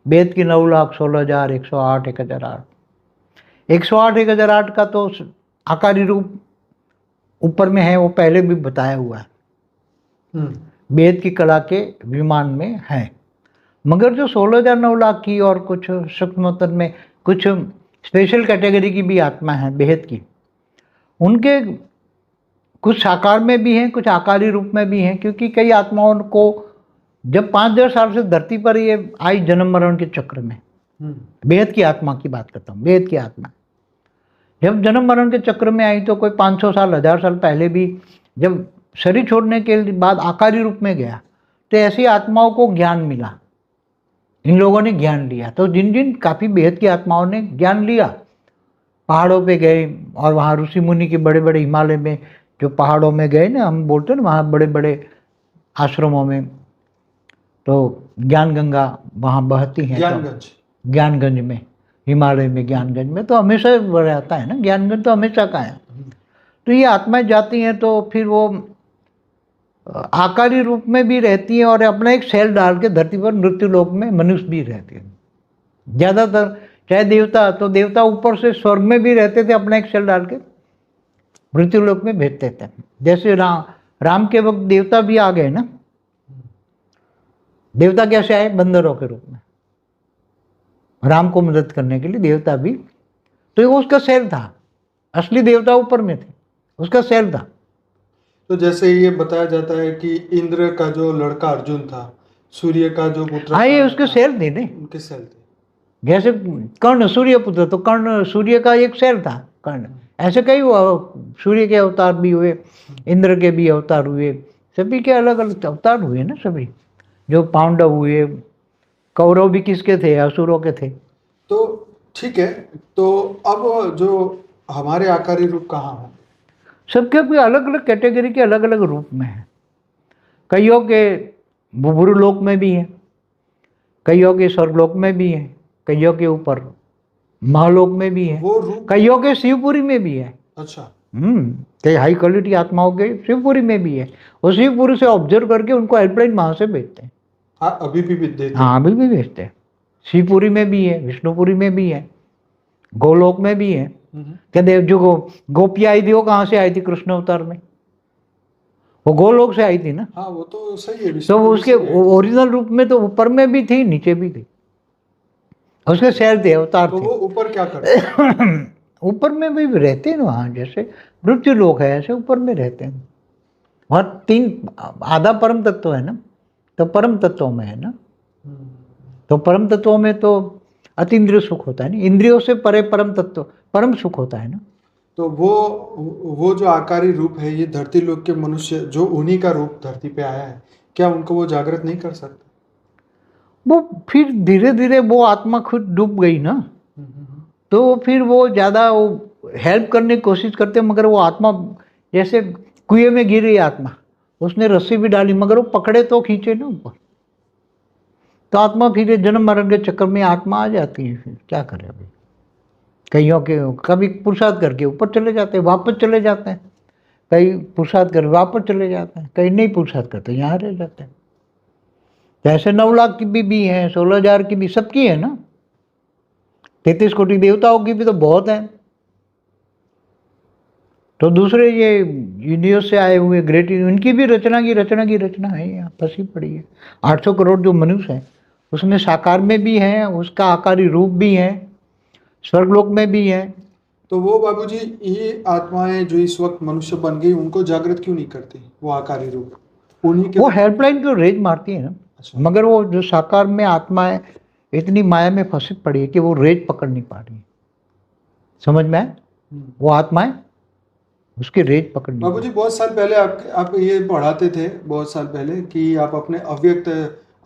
वेद की 9,16,000, 108, 1008, 108, 1008 का तो आकारी रूप ऊपर में है, वो पहले भी बताया हुआ है, वेद की कला के विमान में है। मगर जो 16,000, 9 लाख की और कुछ सूक्ष्म में कुछ स्पेशल कैटेगरी की भी आत्मा है बेहद की, उनके कुछ साकार में भी हैं, कुछ आकारी रूप में भी हैं। क्योंकि कई आत्माओं को जब 5,000 साल से धरती पर ये आई जन्म मरण के चक्र में, बेहद की आत्मा की बात करता हूँ, बेहद की आत्मा जब जन्म मरण के चक्र में आई तो कोई 500 साल 1000 साल पहले भी जब शरीर छोड़ने के बाद आकारी रूप में गया तो ऐसी आत्माओं को ज्ञान मिला, इन लोगों ने ज्ञान लिया। तो जिन जिन काफ़ी बेहद की आत्माओं ने ज्ञान लिया, पहाड़ों पे गए और वहाँ ऋषि मुनि के बड़े बड़े हिमालय में जो पहाड़ों में गए ना, हम बोलते हैं ना वहाँ बड़े बड़े आश्रमों में, तो ज्ञान गंगा वहाँ बहती है, ज्ञानगंज में, हिमालय में ज्ञानगंज में तो हमेशा रहता है ना, ज्ञानगंज तो हमेशा का है। तो ये आत्माएं जाती हैं तो फिर वो आकारी रूप में भी रहती हैं और अपना एक सेल डाल के धरती पर मृत्यु लोक में मनुष्य भी रहते हैं ज़्यादातर। चाहे देवता, तो देवता ऊपर से स्वर्ग में भी रहते थे, अपना एक सेल डाल के मृत्यु लोक में भेजते थे। जैसे राम के वक्त देवता भी आ गए ना, देवता कैसे आए? बंदरों के रूप में, राम को मदद करने के लिए देवता भी, तो वो उसका सेल था, असली देवता ऊपर में थे, उसका सेल था। तो जैसे ये बताया जाता है कि इंद्र का जो लड़का अर्जुन था, सूर्य का जो पुत्र, हाँ ये उसके सेल थे, नहीं उनके सेल थे। जैसे कर्ण सूर्य पुत्र, तो कर्ण सूर्य का एक सेल था कर्ण। ऐसे कई सूर्य के अवतार भी हुए, इंद्र के भी अवतार हुए, सभी के अलग अलग अवतार हुए ना सभी। जो पांडव हुए, कौरव भी किसके थे? असुरों के थे। तो ठीक है, तो अब जो हमारे आकारी रूप कहाँ है? सबके अपने अलग अलग कैटेगरी के अलग अलग रूप में है। कईयों के बुभुरु लोक में भी है, कईयों के स्वर्गलोक में भी है, कईयों के ऊपर महालोक में भी है, कईयों के शिवपुरी में भी है। अच्छा। कई हाई क्वालिटी आत्माओं के शिवपुरी में भी है। वो शिवपुरी से ऑब्जर्व करके उनको हेल्पलाइन वहां से भेजते हैं। हाँ अभी भी देते हैं। हाँ अभी भी भेजते हैं। शिवपुरी में भी है, विष्णुपुरी में भी है, गोलोक में भी है। कहते जो गोपियाँ आई थी वो कहाँ से आई थी? कृष्ण अवतार में, वो गोलोक से आई थी ना। हाँ वो तो सही है। तो उसके ओरिजिनल रूप में तो ऊपर में भी थी, नीचे भी थी, उसके सेल थे, अवतार थे। वो ऊपर क्या करते? ऊपर में भी रहते हैं वहाँ, जैसे मृत्यु लोक है ऐसे ऊपर में रहते हैं। वहाँ 3 आधा परम तत्व है ना, तो परम तत्वों में है ना, तो परम तत्वों में तो अतीन्द्रिय सुख होता है ना, इंद्रियों से परे परम तत्व परम सुख होता है ना। तो वो जो आकारी रूप है, ये धरती लोक के मनुष्य जो उन्हीं का रूप धरती पे आया है, क्या उनको वो जागृत नहीं कर सकते? वो फिर धीरे धीरे वो आत्मा खुद डूब गई ना, तो फिर वो ज़्यादा वो हेल्प करने की कोशिश करते, मगर वो आत्मा जैसे कुएं में गिरी आत्मा, उसने रस्सी भी डाली मगर वो पकड़े तो खींचे ना ऊपर, तो आत्मा फिर जन्म मरण के चक्कर में आत्मा आ जाती है। फिर क्या करें? अभी कईयों के कभी पुरुषार्थ करके ऊपर चले जाते हैं, वापस चले जाते हैं, कई पुरुषार्थ करके वापस चले जाते हैं, कई नहीं पुरुषार्थ करते यहाँ रह जाते हैं। जैसे 9 लाख की भी है, 16,000 की भी, सबकी है ना, 33 कोटि देवताओं की भी तो बहुत है। तो दूसरे ये यूनिवर्स से आए हुए ग्रेट, उनकी भी रचना की रचना है, यहाँ फंसी पड़ी है। 800 करोड़ जो मनुष्य है उसमें साकार में भी है, उसका आकारी रूप भी है, स्वर्गलोक में भी है। तो वो बाबूजी ये आत्माएं जो इस वक्त मनुष्य बन गई, उनको जागृत क्यों नहीं करती वो आकारी रूप? उन्हीं के वो हेल्पलाइन तो रेज मारती है ना। अच्छा। मगर वो जो साकार में आत्माएं इतनी माया में फंसी पड़ी है कि वो रेज पकड़ नहीं पा रही है, समझ में आए? वो आत्माएं उसके रेज पकड़ नहीं। बाबूजी बहुत साल पहले आप ये पढ़ाते थे, बहुत साल पहले, कि आप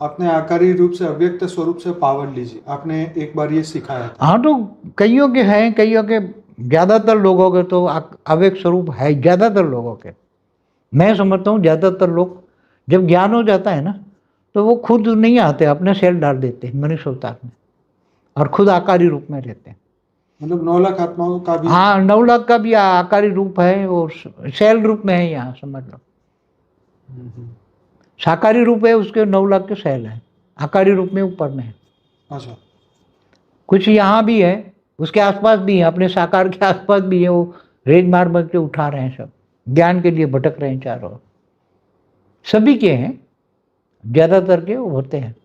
अपने आकारी रूप से अव्यक्त स्वरूप से पावर लीजिए, आपने एक बार ये सिखाया था। हाँ तो कईयों के हैं, कईयों के, ज़्यादातर लोगों के तो अव्यक्त स्वरूप है, ज़्यादातर लोगों के। मैं समझता हूँ ज़्यादातर लोग जब ज्ञान हो जाता है ना तो वो खुद नहीं आते, अपने सेल डाल देते हैं मनुष्य अवतार में और खुद आकारी रूप में रहते हैं। मतलब 9 लाख आत्माओं का भी? हाँ 9 लाख का भी आकारी रूप है और सेल रूप में है, यहाँ समझ लो। साकारी रूप है उसके, 9 लाख के सेल है, आकारी रूप में ऊपर में है। अच्छा। कुछ यहाँ भी है, उसके आसपास भी है, अपने साकार के आसपास भी है, वो रेज मार्बल के उठा रहे हैं, सब ज्ञान के लिए भटक रहे हैं चारों ओर। सभी के हैं, ज्यादातर के वो होते हैं।